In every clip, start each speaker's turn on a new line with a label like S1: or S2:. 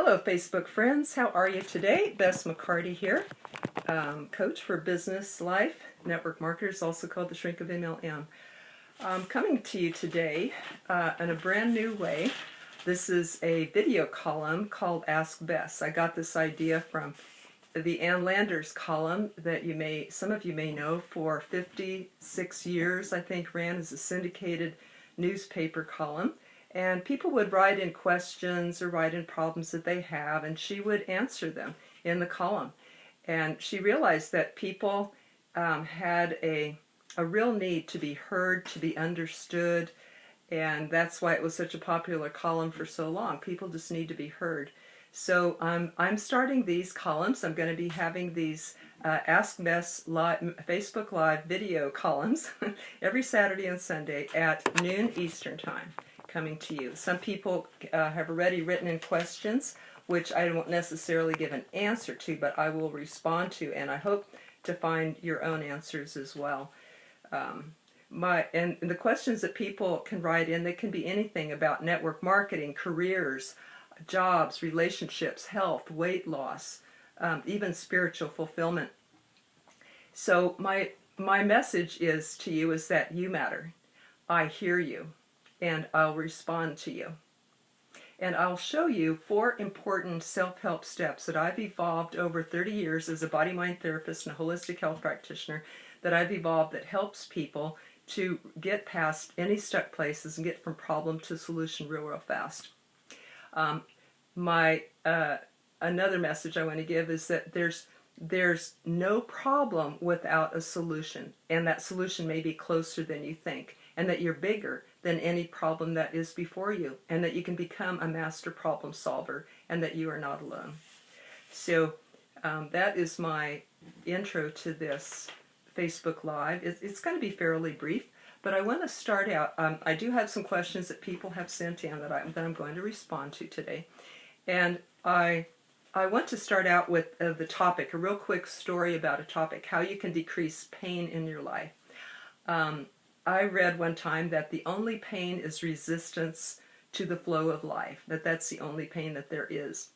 S1: Hello, Facebook friends. How are you today? Bess McCarty here, coach for business life, network marketers, also called the shrink of MLM. I'm coming to you today in a brand new way. This is a video column called Ask Bess. I got this idea from the Ann Landers column that some of you may know. For 56 years, I think, ran as a syndicated newspaper column. And people would write in questions or write in problems that they have, and she would answer them in the column. And she realized that people had a real need to be heard, to be understood, and that's why it was such a popular column for so long. People just need to be heard. So I'm starting these columns. I'm going to be having these Ask Bess Facebook Live video columns every Saturday and Sunday at noon Eastern Time, coming to you. Some people have already written in questions, which I won't necessarily give an answer to, but I will respond to, and I hope to find your own answers as well. And the questions that people can write in, they can be anything about network marketing, careers, jobs, relationships, health, weight loss, even spiritual fulfillment. So my message is to you is that you matter. I hear you, and I'll respond to you. And I'll show you 4 important self-help steps that I've evolved over 30 years as a body-mind therapist and a holistic health practitioner, that I've evolved that helps people to get past any stuck places and get from problem to solution real fast. Another message I want to give is that there's no problem without a solution, and that solution may be closer than you think, and that you're bigger than any problem that is before you, and that you can become a master problem solver, and that you are not alone. So that is my intro to this Facebook Live. It's going to be fairly brief, but I want to start out. I do have some questions that people have sent in that I'm going to respond to today, and I want to start out with the topic, a real quick story about a topic, how you can decrease pain in your life. I read one time that the only pain is resistance to the flow of life, that's the only pain that there is.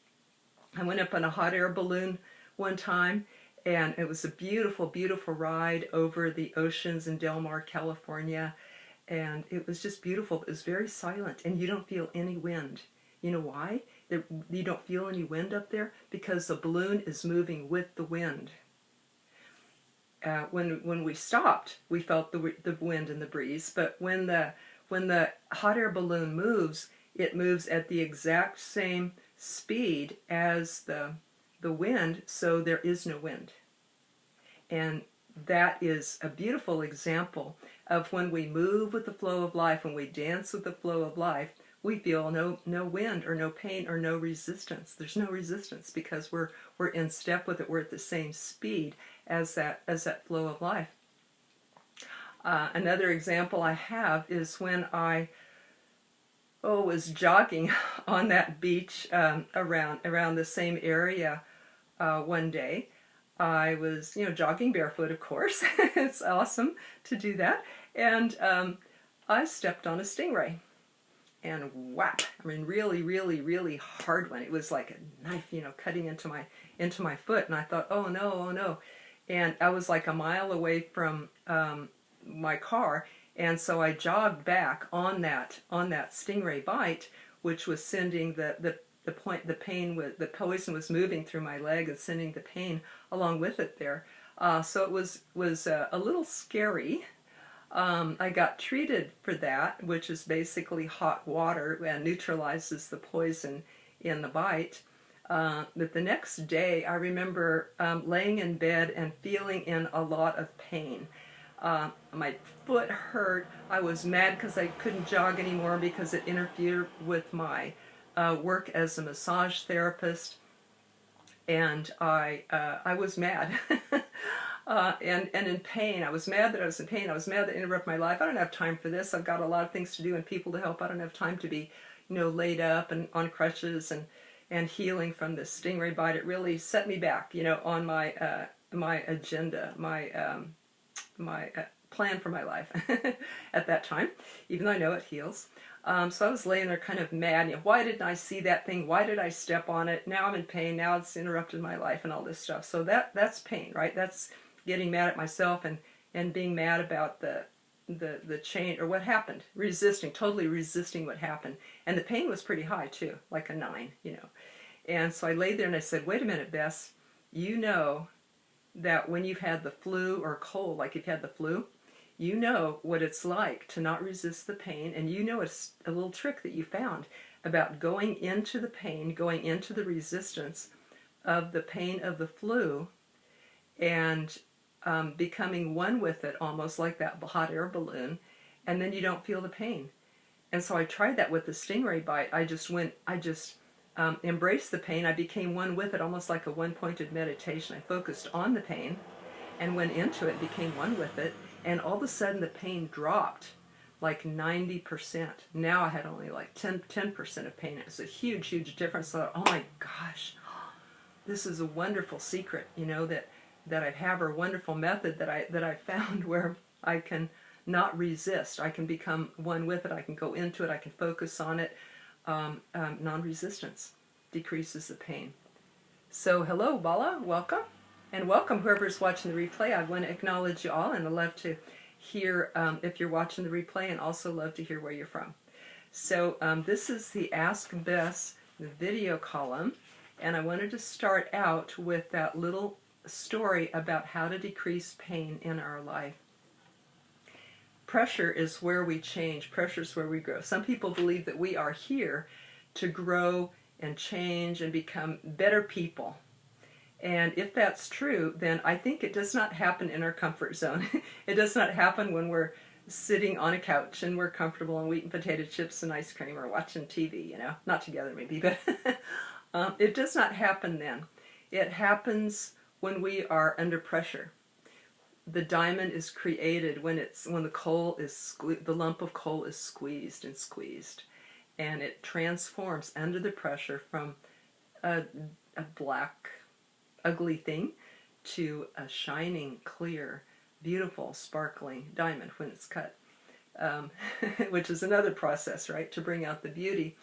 S1: I went up on a hot air balloon one time, and it was a beautiful, beautiful ride over the oceans in Del Mar, California, and it was just beautiful. It was very silent, and you don't feel any wind. You know why? You don't feel any wind up there? Because the balloon is moving with the wind. When we stopped, we felt the wind and the breeze, but when the hot air balloon moves, it moves at the exact same speed as the wind, so there is no wind. And that is a beautiful example of when we move with the flow of life, when we dance with the flow of life, we feel no wind or no pain or no resistance. There's no resistance because we're in step with it. We're at the same speed as that flow of life. Another example I have is when I was jogging on that beach around the same area one day. I was jogging barefoot, of course. It's awesome to do that, and I stepped on a stingray. And whap! I mean, really, really, really hard one. It was like a knife, cutting into my foot. And I thought, oh no, oh no! And I was like a mile away from my car, and so I jogged back on that stingray bite, which was sending the poison was moving through my leg and sending the pain along with it there. So it was a little scary. I got treated for that, which is basically hot water and neutralizes the poison in the bite. But the next day, I remember laying in bed and feeling in a lot of pain. My foot hurt. I was mad because I couldn't jog anymore because it interfered with my work as a massage therapist, and I was mad. And in pain. I was mad that I was in pain. I was mad that it interrupted my life. I don't have time for this. I've got a lot of things to do and people to help. I don't have time to be, laid up and on crutches and healing from this stingray bite. It really set me back, on my agenda, my plan for my life at that time, even though I know it heals. So I was laying there kind of mad. Why didn't I see that thing? Why did I step on it? Now I'm in pain. Now it's interrupted my life and all this stuff. So that's pain, right? That's getting mad at myself and being mad about the change or what happened. Totally resisting what happened. And the pain was pretty high too, like a 9, And so I laid there and I said, wait a minute, Bess, you know that when you've had the flu or cold, like you've had the flu, you know what it's like to not resist the pain, and you know it's a little trick that you found about going into the pain, going into the resistance of the pain of the flu, and becoming one with it, almost like that hot air balloon, and then you don't feel the pain. And so I tried that with the stingray bite. I just embraced the pain. I became one with it, almost like a one-pointed meditation. I focused on the pain and went into it, became one with it, and all of a sudden the pain dropped like 90%. Now I had only like 10% of pain. It was a huge, huge difference. So I thought, oh my gosh, this is a wonderful secret, that I have, or a wonderful method that I found where I can not resist. I can become one with it. I can go into it. I can focus on it. Non-resistance decreases the pain. So hello, Bala, welcome. And welcome whoever's watching the replay. I want to acknowledge you all, and I'd love to hear if you're watching the replay, and also love to hear where you're from. So this is the Ask Bess video column, and I wanted to start out with that little story about how to decrease pain in our life. Pressure is where we change. Pressure is where we grow. Some people believe that we are here to grow and change and become better people. And if that's true, then I think it does not happen in our comfort zone. It does not happen when we're sitting on a couch and we're comfortable and we're eating potato chips and ice cream or watching TV, Not together maybe, but it does not happen then. It happens when we are under pressure. The diamond is created when the lump of coal is squeezed, and it transforms under the pressure from a black, ugly thing to a shining, clear, beautiful, sparkling diamond when it's cut, which is another process, right, to bring out the beauty.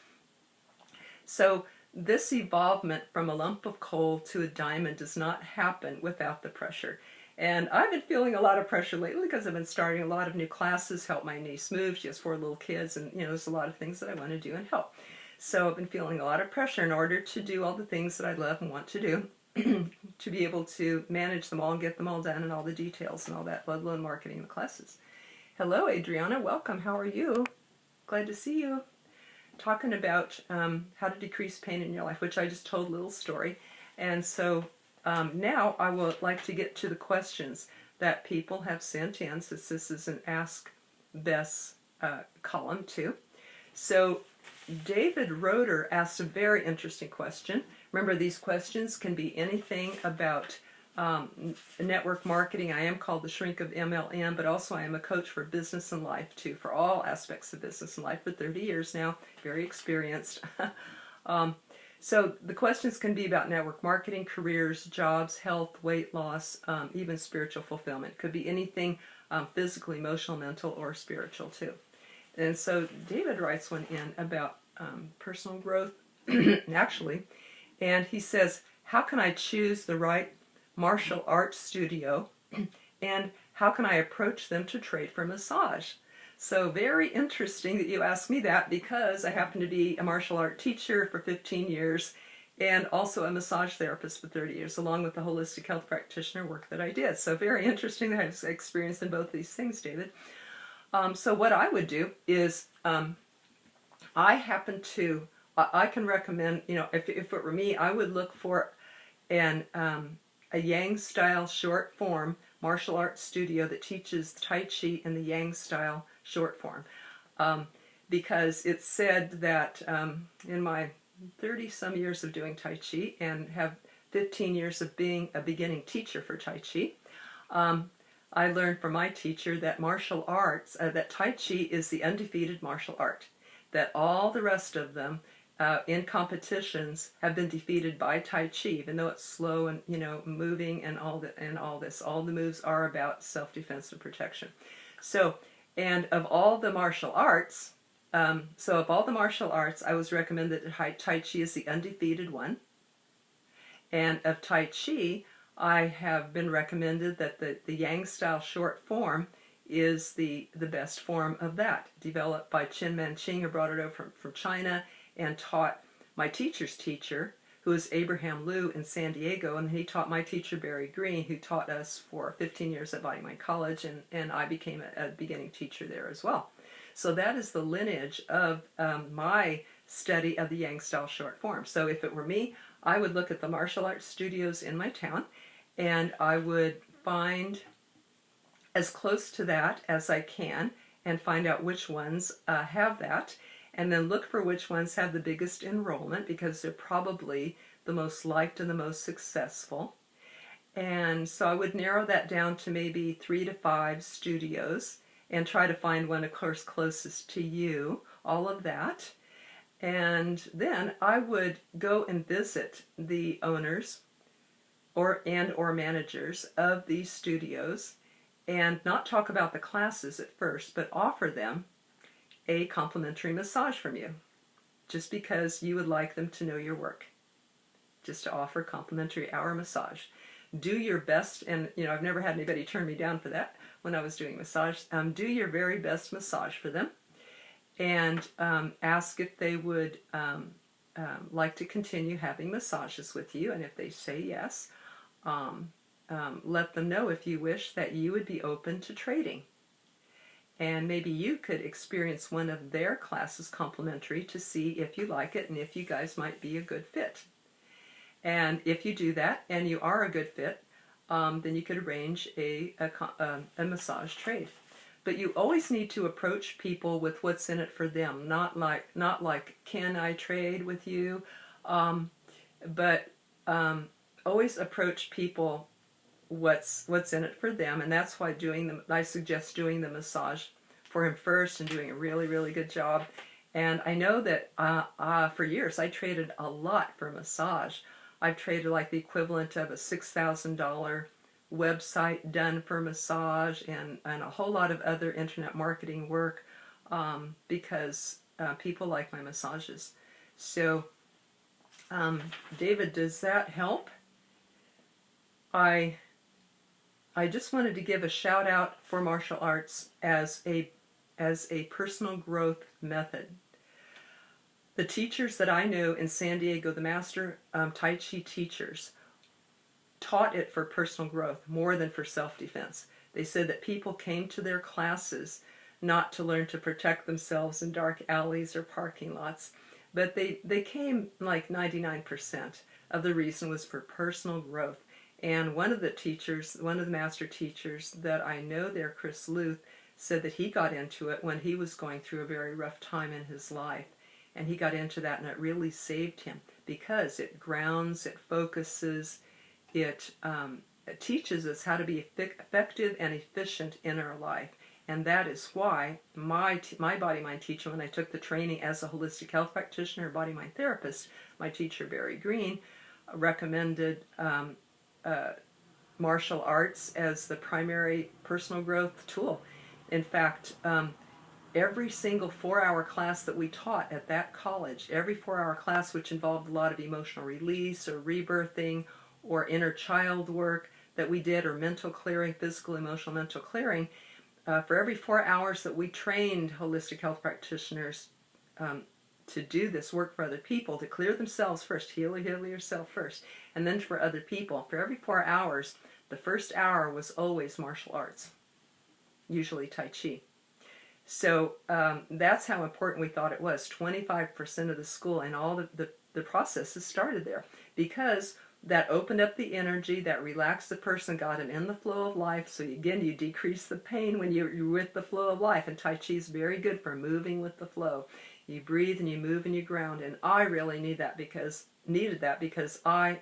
S1: So this evolvement from a lump of coal to a diamond does not happen without the pressure. And I've been feeling a lot of pressure lately because I've been starting a lot of new classes, help my niece move. She has 4 little kids, and there's a lot of things that I want to do and help. So I've been feeling a lot of pressure in order to do all the things that I love and want to do, to be able to manage them all and get them all done and all the details and all that, let alone marketing the classes. Hello, Adriana. Welcome. How are you? Glad to see you. Talking about how to decrease pain in your life, which I just told a little story. And so now I would like to get to the questions that people have sent in, since this is an Ask Bess column too. So David Roeder asked a very interesting question. Remember, these questions can be anything about network marketing. I am called the Shrink of MLM, but also I am a coach for business and life too, for all aspects of business and life for 30 years now, very experienced. So the questions can be about network marketing, careers, jobs, health, weight loss, even spiritual fulfillment. Could be anything physical, emotional, mental, or spiritual too. And so David writes one in about personal growth, actually, and he says, how can I choose the right martial arts studio, and how can I approach them to trade for massage? So very interesting that you asked me that, because I happen to be a martial art teacher for 15 years and also a massage therapist for 30 years, along with the holistic health practitioner work that I did. So very interesting that I've experienced in both these things, David. So what I would do is I can recommend, if it were me, I would look for a Yang style short form martial arts studio that teaches Tai Chi in the Yang style short form, because it's said that in my 30-some years of doing Tai Chi and have 15 years of being a beginning teacher for Tai Chi, I learned from my teacher that martial arts, that Tai Chi is the undefeated martial art, that all the rest of them in competitions have been defeated by Tai Chi, even though it's slow and moving and all this. All the moves are about self-defense and protection. So, and of all the martial arts, So of all the martial arts, I was recommended that Tai Chi is the undefeated one. And of Tai Chi, I have been recommended that the Yang style short form is the best form of that, developed by Chen Manqing, who brought it over from China and taught my teacher's teacher, who is Abraham Liu in San Diego, and he taught my teacher Barry Green, who taught us for 15 years at Body Mind College, and I became a beginning teacher there as well. So that is the lineage of my study of the Yang style short form. So if it were me, I would look at the martial arts studios in my town, and I would find as close to that as I can and find out which ones have that, and then look for which ones have the biggest enrollment because they're probably the most liked and the most successful. And so I would narrow that down to maybe 3 to 5 studios and try to find one, of course, closest to you, all of that. And then I would go and visit the owners or managers of these studios and not talk about the classes at first, but offer them a complimentary massage from you, just because you would like them to know your work. Just to offer complimentary hour massage. Do your best, and I've never had anybody turn me down for that when I was doing massage. Do your very best massage for them, and ask if they would like to continue having massages with you, and if they say yes, let them know, if you wish, that you would be open to trading. And maybe you could experience one of their classes complimentary to see if you like it and if you guys might be a good fit. And if you do that and you are a good fit, then you could arrange a massage trade. But you always need to approach people with what's in it for them, not like can I trade with you, but always approach people what's in it for them, and that's why I suggest doing the massage for him first and doing a really, really good job. And I know that for years I traded a lot for massage. I've traded like the equivalent of a $6,000 website done for massage and a whole lot of other internet marketing work because people like my massages. So David, does that help? I just wanted to give a shout out for martial arts as a personal growth method. The teachers that I know in San Diego, the master Tai Chi teachers, taught it for personal growth more than for self-defense. They said that people came to their classes not to learn to protect themselves in dark alleys or parking lots, but they came like 99% of the reason was for personal growth. And one of the master teachers that I know there, Chris Luth, said that he got into it when he was going through a very rough time in his life. And he got into that, and it really saved him because it grounds, it focuses, it teaches us how to be effective and efficient in our life. And that is why my body-mind teacher, when I took the training as a holistic health practitioner, body-mind therapist, my teacher Barry Green recommended martial arts as the primary personal growth tool. In fact, every single 4-hour class that we taught at that college, every 4-hour class which involved a lot of emotional release or rebirthing or inner child work that we did, or mental clearing, physical, emotional, mental clearing, for every 4 hours that we trained holistic health practitioners to do this work for other people, to clear themselves first, heal yourself first, and then for other people. For every 4 hours, the first hour was always martial arts, usually Tai Chi. So that's how important we thought it was. 25% of the school and all the processes started there because that opened up the energy, that relaxed the person, got them in the flow of life. So again, you decrease the pain when you're with the flow of life. And Tai Chi is very good for moving with the flow. You breathe and you move and you ground. And I really needed that because I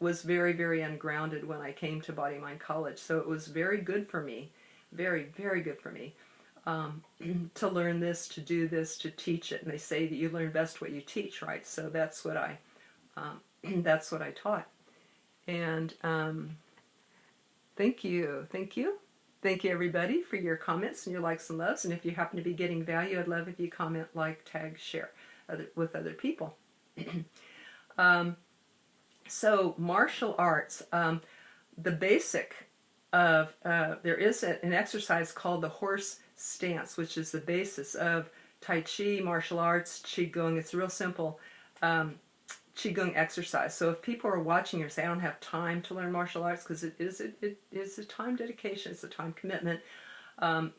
S1: was very, very ungrounded when I came to Body Mind College. So it was very good for me, very, very good for me to learn this, to do this, to teach it. And they say that you learn best what you teach, right? So that's what I taught. And thank you. Thank you, everybody, for your comments and your likes and loves. And if you happen to be getting value, I'd love if you comment, like, tag, share with other people. So martial arts, the basic of, there is an exercise called the horse stance, which is the basis of Tai Chi, martial arts, Qigong. It's a real simple Qigong exercise. So if people are watching or say, I don't have time to learn martial arts, because it is a time dedication, it's a time commitment.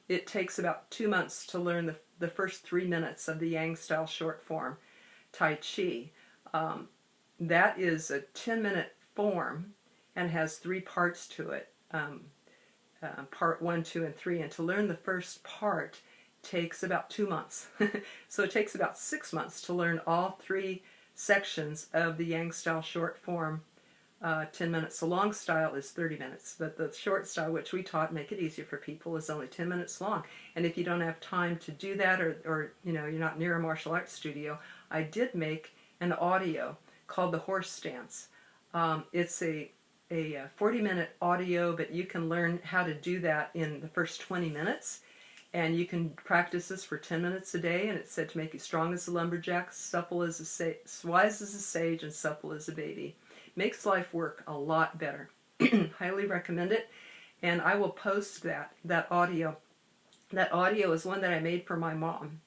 S1: It takes about 2 months to learn the first 3 minutes of the Yang style short form Tai Chi. That is a 10-minute form and has 3 parts to it, part 1, 2, and 3. And to learn the first part takes about 2 months. So it takes about 6 months to learn all 3 sections of the Yang style short form, 10 minutes. The long style is 30 minutes, but the short style, which we taught, make it easier for people, is only 10 minutes long. And if you don't have time to do that, or you know, you're not near a martial arts studio, I did make an audio called the horse stance. It's a 40-minute audio, but you can learn how to do that in the first 20 minutes. And you can practice this for 10 minutes a day, and it's said to make you strong as a lumberjack, supple as wise as a sage, and supple as a baby. Makes life work a lot better. Highly recommend it. And I will post that audio. That audio is one that I made for my mom.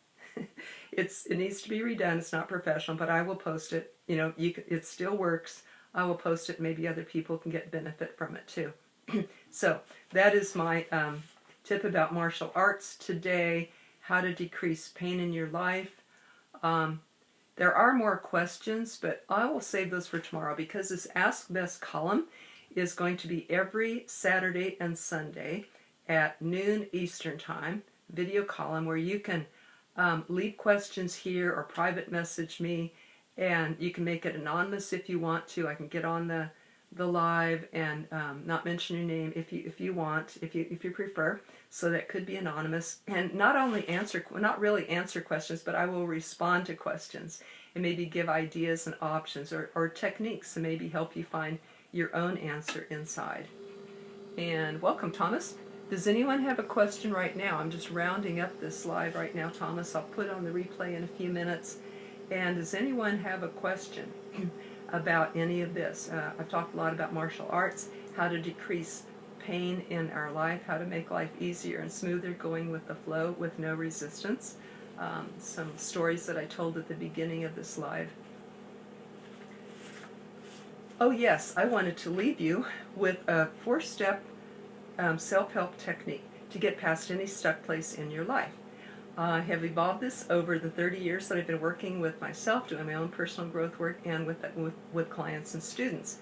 S1: It needs to be redone. It's not professional, but I will post it. You know, it still works. I will post it. Maybe other people can get benefit from it too. So that is my tip about martial arts today, how to decrease pain in your life. There are more questions, but I will save those for tomorrow, because this Ask Bess column is going to be every Saturday and Sunday at noon Eastern Time, video column where you can leave questions here or private message me, and you can make it anonymous if you want to. I can get on the live and not mention your name if you want, if you prefer. So that could be anonymous, and not really answer questions, but I will respond to questions and maybe give ideas and options or techniques to maybe help you find your own answer inside. And welcome, Thomas. Does anyone have a question right now? I'm just rounding up this live right now, Thomas. I'll put on the replay in a few minutes. And does anyone have a question about any of this? I've talked a lot about martial arts, how to decrease pain in our life, how to make life easier and smoother, going with the flow with no resistance. Some stories that I told at the beginning of this live. Oh yes, I wanted to leave you with a 4-step self-help technique to get past any stuck place in your life. I have evolved this over the 30 years that I've been working with myself, doing my own personal growth work, and with clients and students.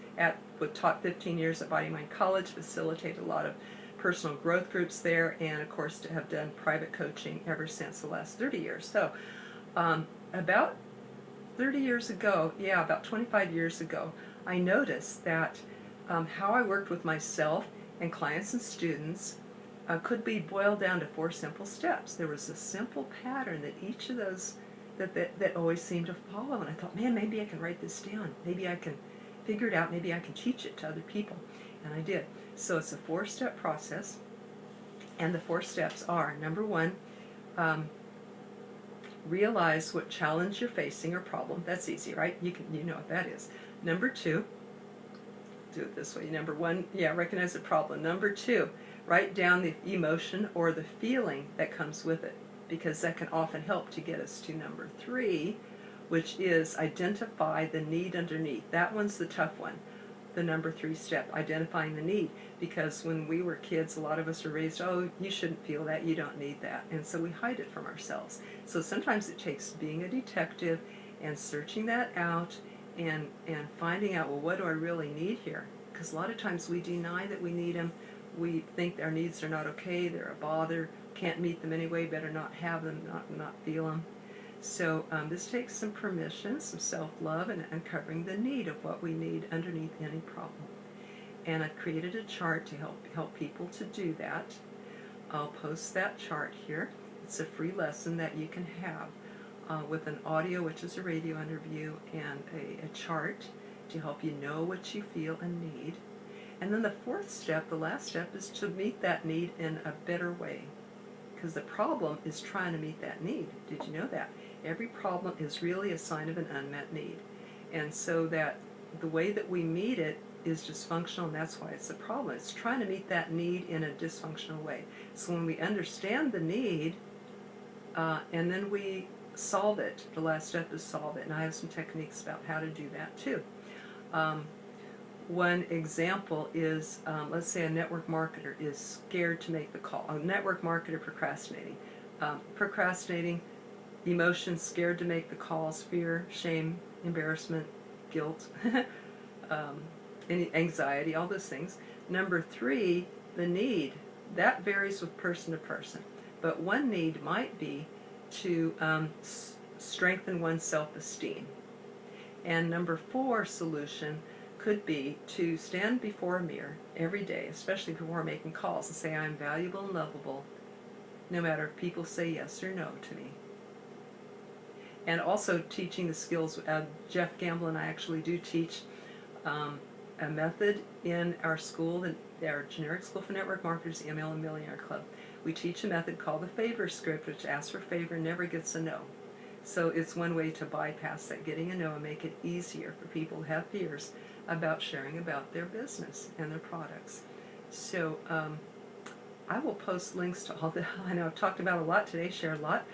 S1: Taught 15 years at Body Mind College, facilitated a lot of personal growth groups there, and of course to have done private coaching ever since the last 30 years. So about 30 years ago, about 25 years ago, I noticed that how I worked with myself and clients and students could be boiled down to 4 simple steps. There was a simple pattern that each of those that always seemed to follow, and I thought, man, maybe I can write this down. Maybe I can figure it out. Maybe I can teach it to other people. And I did. So it's a 4-step process, and the 4 steps are: number 1, realize what challenge you're facing or problem. That's easy, right? You know what that is. Number 2, do it this way. Number 1, recognize the problem. Number 2, write down the emotion or the feeling that comes with it, because that can often help to get us to number 3, which is identify the need underneath. That one's the tough one, the number 3 step, identifying the need, because when we were kids, a lot of us were raised, oh, you shouldn't feel that, you don't need that, and so we hide it from ourselves. So sometimes it takes being a detective and searching that out and finding out, well, what do I really need here? Because a lot of times we deny that we need them. We think our needs are not okay, they're a bother, can't meet them anyway, better not have them, not feel them. So this takes some permission, some self-love, and uncovering the need of what we need underneath any problem. And I've created a chart to help people to do that. I'll post that chart here. It's a free lesson that you can have with an audio, which is a radio interview, and a chart to help you know what you feel and need. And then the fourth step, the last step, is to meet that need in a better way. Because the problem is trying to meet that need. Did you know that? Every problem is really a sign of an unmet need. And so that the way that we meet it is dysfunctional, and that's why it's a problem. It's trying to meet that need in a dysfunctional way. So when we understand the need, and then we solve it, the last step is solve it. And I have some techniques about how to do that too. One example is, let's say a network marketer is scared to make the call. A network marketer procrastinating. Procrastinating, emotions, scared to make the calls, fear, shame, embarrassment, guilt, anxiety, all those things. Number 3, the need. That varies with person to person. But one need might be to strengthen one's self-esteem. And number 4 solution could be to stand before a mirror every day, especially before making calls, and say, I'm valuable and lovable, no matter if people say yes or no to me. And also teaching the skills. Jeff Gamble and I actually do teach a method in our school, our generic school for network marketers, ML and Millionaire Club. We teach a method called the favor script, which asks for a favor and never gets a no. So it's one way to bypass that getting a no and make it easier for people who have fears about sharing about their business and their products. So I will post links to all the, I know I've talked about a lot today, shared a lot.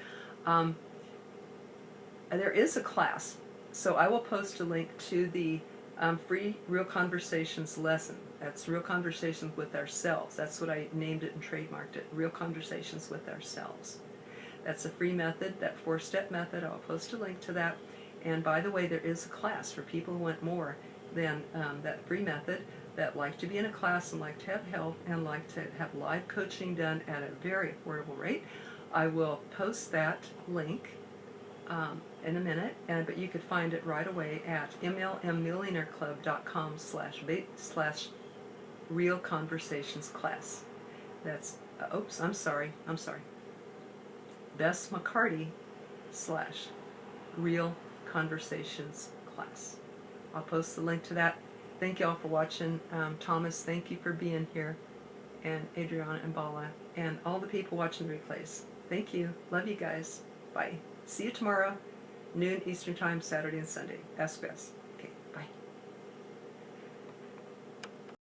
S1: There is a class, so I will post a link to the free Real Conversations lesson. That's Real Conversations with Ourselves. That's what I named it and trademarked it, Real Conversations with Ourselves. That's a free method, that 4-step method. I'll post a link to that. And by the way, there is a class for people who want more than that free method, that like to be in a class and like to have help and like to have live coaching done at a very affordable rate. I will post that link in a minute, but you could find it right away at mlmmillionaireclub.com/Real Conversations class. That's, oops, I'm sorry. Bess McCarty /Real Conversations class. I'll post the link to that. Thank you all for watching. Thomas, thank you for being here. And Adriana and Bala. And all the people watching the replays. Thank you. Love you guys. Bye. See you tomorrow, noon Eastern Time, Saturday and Sunday. Ask Bess.